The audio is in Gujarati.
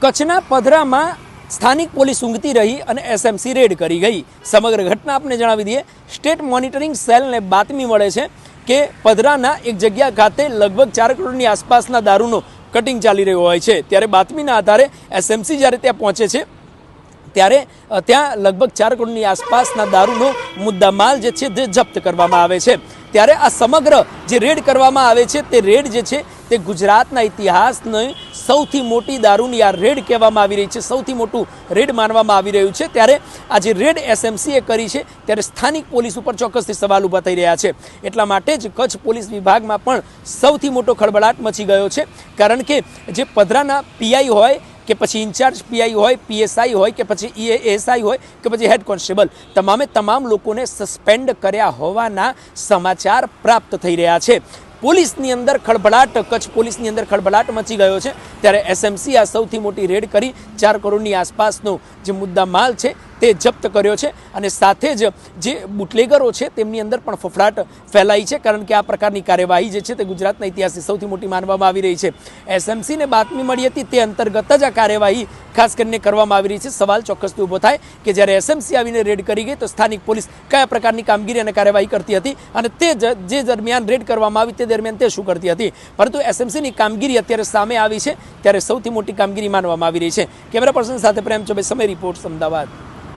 કચ્છના પધરામાં સ્થાનિક પોલીસ ઊંઘતી રહી અને એસએમસી રેડ કરી ગઈ। સમગ્ર ઘટના આપને જણાવી દઈએ। સ્ટેટ મોનિટરિંગ સેલને બાતમી મળે છે કે પધરાના એક જગ્યા ખાતે લગભગ 4 કરોડની આસપાસના દારૂનો કટિંગ ચાલી રહ્યો હોય છે। ત્યારે બાતમીના આધારે એસએમસી જ્યારે ત્યાં પહોંચે છે ત્યારે ત્યાં લગભગ 4 કરોડની આસપાસના દારૂનો મુદ્દામાલ જે છે તે જપ્ત કરવામાં આવે છે। ત્યારે આ સમગ્ર જે રેડ કરવામાં આવે છે તે રેડ જે છે તે ગુજરાતના ઇતિહાસની સૌથી મોટી દારૂની આ રેડ કહેવામાં આવી રહી છે, સૌથી મોટું રેડ માનવામાં આવી રહ્યું છે। ત્યારે આ જે રેડ એસએમસીએ કરી છે ત્યારે સ્થાનિક પોલીસ ઉપર ચોક્કસથી સવાલ ઊભા થઈ રહ્યા છે। એટલા માટે જ કચ્છ પોલીસ વિભાગમાં પણ સૌથી મોટો ખળબળાટ મચી ગયો છે, કારણ કે જે પધરાના પીઆઈ હોય કે પછી ઇન્ચાર્જ પીઆઈ હોય, પીએસઆઈ હોય કે પછી એએસઆઈ હોય કે પછી હેડ કોન્સ્ટેબલ, તમામ લોકોને સસ્પેન્ડ કર્યા હોવાના સમાચાર પ્રાપ્ત થઈ રહ્યા છે। પોલીસની અંદર ખળભળાટ, કચ્છ પોલીસની અંદર ખળભળાટ મચી ગયો છે। ત્યારે એસએમસી આ સૌથી મોટી રેડ કરી 4 કરોડની આસપાસનો જે મુદ્દા માલ છે તે જપ્ત કર્યો છે અને સાથે જ જે બુટલેગરો છે તેમની અંદર પણ ફફડાટ ફેલાઈ છે, કારણ કે આ પ્રકારની કાર્યવાહી જે છે તે ગુજરાતના ઇતિહાસની સૌથી મોટી માનવામાં આવી રહી છે। એસએમસીને બાતમી મળી હતી તે અંતર્ગત જ આ કાર્યવાહી ખાસ કરીને કરવામાં આવી રહી છે। સવાલ ચોક્કસથી ઊભો થાય કે જ્યારે એસએમસી આવીને રેડ કરી ગઈ તો સ્થાનિક પોલીસ કયા પ્રકારની કામગીરી અને કાર્યવાહી કરતી હતી અને તે જે દરમિયાન રેડ કરવામાં આવી તે દરમિયાન તે શું કરતી હતી। પરંતુ એસએમસીની કામગીરી અત્યારે સામે આવી છે ત્યારે સૌથી મોટી કામગીરી માનવામાં આવી રહી છે। કેમેરા પર્સન સાથે પ્રેમ ચોબે, સમય રિપોર્ટ, અમદાવાદ।